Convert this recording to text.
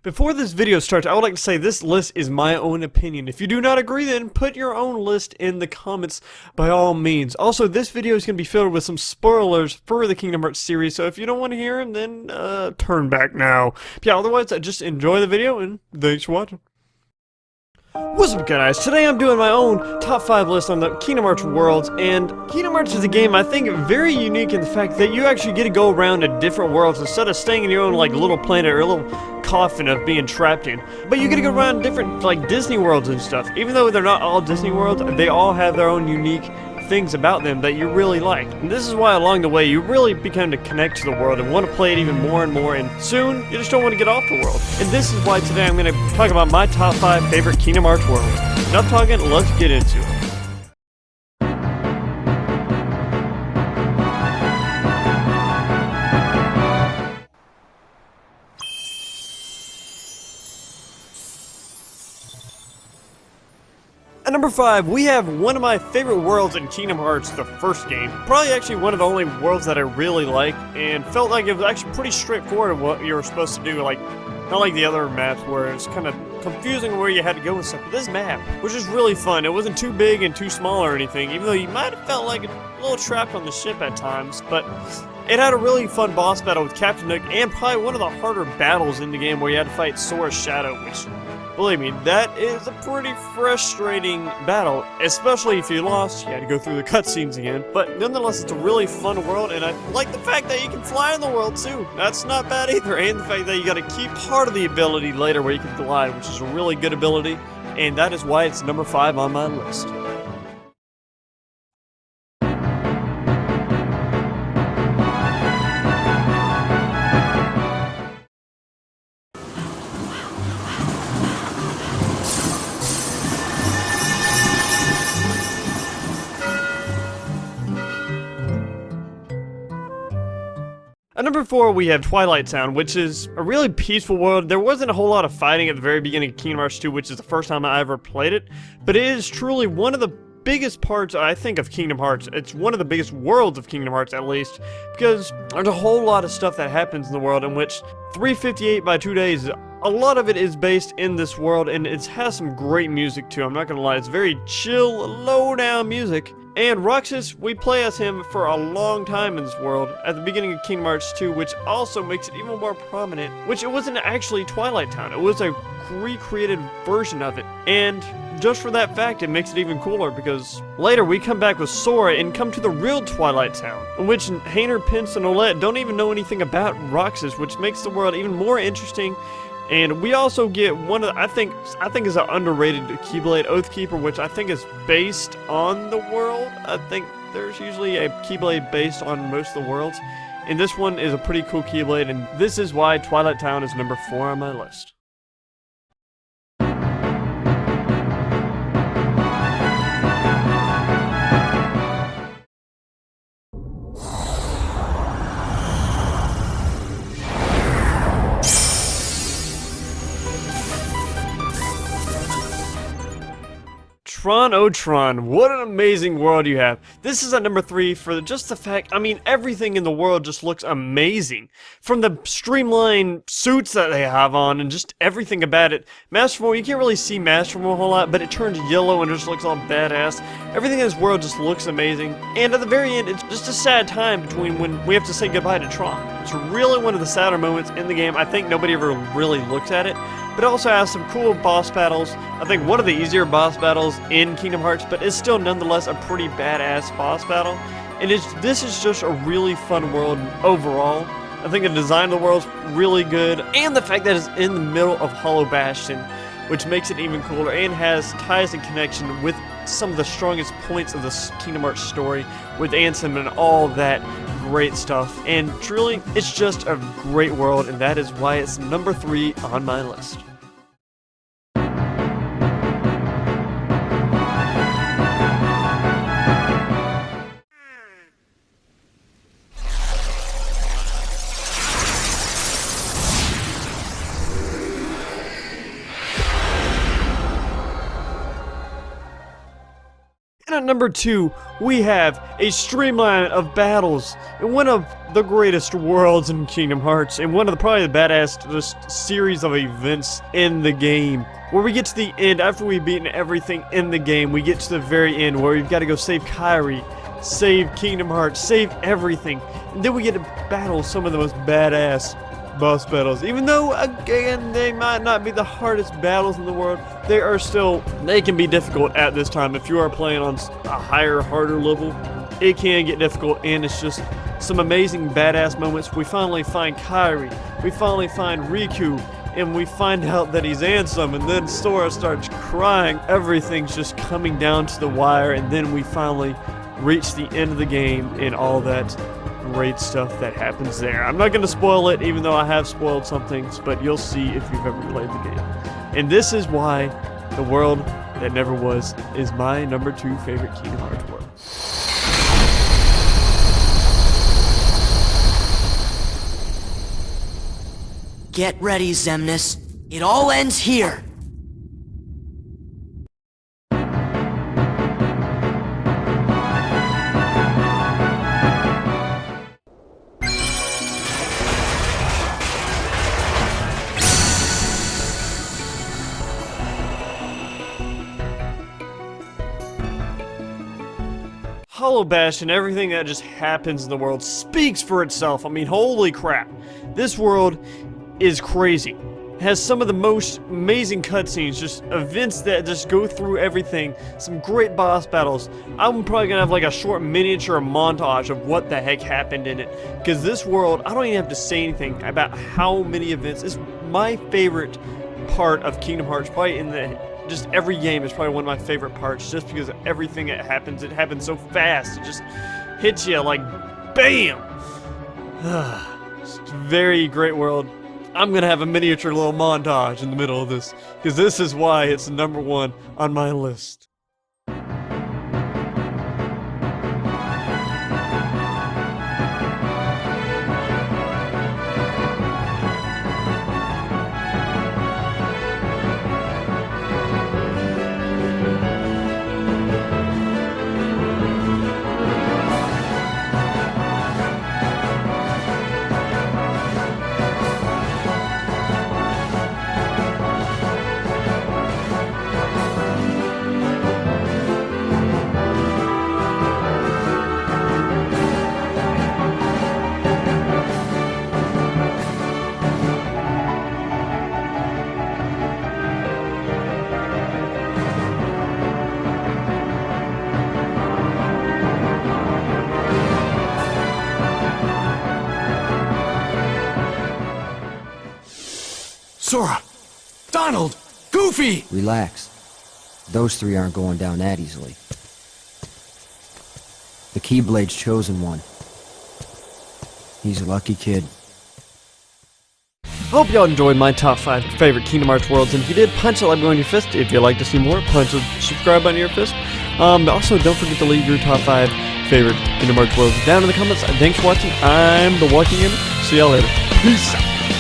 Before this video starts, I would like to say this list is my own opinion. If you do not agree, then put your own list in the comments by all means. Also, this video is going to be filled with some spoilers for the Kingdom Hearts series, so if you don't want to hear them, then turn back now. But yeah, otherwise, just enjoy the video, and thanks for watching. What's up guys, today I'm doing my own top 5 list on the Kingdom Hearts worlds, and Kingdom Hearts is a game I think very unique in the fact that you actually get to go around to different worlds instead of staying in your own like little planet or a little coffin of being trapped in. But you get to go around different like Disney worlds and stuff. Even though they're not all Disney worlds, they all have their own unique things about them that you really like. And this is why along the way you really become to connect to the world and want to play it even more and more, and soon you just don't want to get off the world. And this is why today I'm going to talk about my top 5 favorite Kingdom Hearts worlds. Enough talking, let's get into it. At number 5, we have one of my favorite worlds in Kingdom Hearts, the first game. Probably actually one of the only worlds that I really like, and felt like it was actually pretty straightforward of what you were supposed to do, like, not like the other maps where it's kind of confusing where you had to go and stuff, but this map was just really fun. It wasn't too big and too small or anything, even though you might have felt like a little trapped on the ship at times, but it had a really fun boss battle with Captain Nook, and probably one of the harder battles in the game where you had to fight Sora's Shadow, which, believe me, that is a pretty frustrating battle, especially if you lost. You had to go through the cutscenes again. But nonetheless, it's a really fun world, and I like the fact that you can fly in the world too. That's not bad either, and the fact that you gotta keep part of the ability later where you can glide, which is a really good ability, and that is why it's number 5 on my list. At number 4, we have Twilight Town, which is a really peaceful world. There wasn't a whole lot of fighting at the very beginning of Kingdom Hearts 2, which is the first time I ever played it, but it is truly one of the biggest parts, I think, of Kingdom Hearts. It's one of the biggest worlds of Kingdom Hearts, at least, because there's a whole lot of stuff that happens in the world, in which 358 by 2 days, a lot of it is based in this world, and it has some great music too. I'm not gonna lie, it's very chill, low-down music. And Roxas, we play as him for a long time in this world, at the beginning of Kingdom Hearts 2, which also makes it even more prominent, which it wasn't actually Twilight Town, it was a recreated version of it. And just for that fact, it makes it even cooler, because later we come back with Sora and come to the real Twilight Town, in which Hayner, Pince, and Olette don't even know anything about Roxas, which makes the world even more interesting. And we also get one of the, I think is an underrated Keyblade, Oathkeeper, which I think is based on the world. I think there's usually a Keyblade based on most of the worlds. And this one is a pretty cool Keyblade, and this is why Twilight Town is number 4 on my list. Tron, oh Tron, what an amazing world you have. This is at number 3 for just the fact, I mean, everything in the world just looks amazing. From the streamlined suits that they have on and just everything about it. Master Form, you can't really see Master Form a whole lot, but it turns yellow and just looks all badass. Everything in this world just looks amazing. And at the very end, it's just a sad time between when we have to say goodbye to Tron. It's really one of the sadder moments in the game. I think nobody ever really looks at it. But it also has some cool boss battles. I think one of the easier boss battles in Kingdom Hearts, but it's still nonetheless a pretty badass boss battle. And this is just a really fun world overall. I think the design of the world's really good, and the fact that it's in the middle of Hollow Bastion, which makes it even cooler, and has ties and connection with some of the strongest points of the Kingdom Hearts story, with Ansem and all that great stuff. And truly, it's just a great world, and that is why it's number 3 on my list. And at number 2, we have a streamline of battles in one of the greatest worlds in Kingdom Hearts, and one of probably the badass just series of events in the game. Where we get to the end, after we've beaten everything in the game, we get to the very end where we've got to go save Kairi, save Kingdom Hearts, save everything. And then we get to battle some of the most badass boss battles. Even though, again, they might not be the hardest battles in the world, they can be difficult at this time. If you are playing on a higher, harder level, it can get difficult, and it's just some amazing badass moments. We finally find Kairi, we finally find Riku, and we find out that he's Ansem, and then Sora starts crying. Everything's just coming down to the wire, and then we finally reach the end of the game and all that great stuff that happens there. I'm not going to spoil it, even though I have spoiled some things, but you'll see if you've ever played the game. And this is why the world that never was is my number 2 favorite Kingdom Hearts world. Get ready, Xemnas. It all ends here. Hollow Bastion, everything that just happens in the world speaks for itself. I mean, holy crap. This world is crazy. It has some of the most amazing cutscenes, just events that just go through everything, some great boss battles. I'm probably gonna have like a short miniature montage of what the heck happened in it, because this world, I don't even have to say anything about how many events. It's my favorite part of Kingdom Hearts, probably in just every game is probably one of my favorite parts, just because of everything that happens. It happens so fast, it just hits you like BAM! It's a very great world. I'm gonna have a miniature little montage in the middle of this, because this is why it's number 1 on my list. Sora! Donald! Goofy! Relax. Those 3 aren't going down that easily. The Keyblade's chosen one. He's a lucky kid. Hope y'all enjoyed my top 5 favorite Kingdom Hearts worlds, and if you did, punch a like button on your fist. If you'd like to see more, punch the subscribe button on your fist. Also, don't forget to leave your top 5 favorite Kingdom Hearts worlds down in the comments. Thanks for watching. I'm the Walking Gamer. See y'all later. Peace out.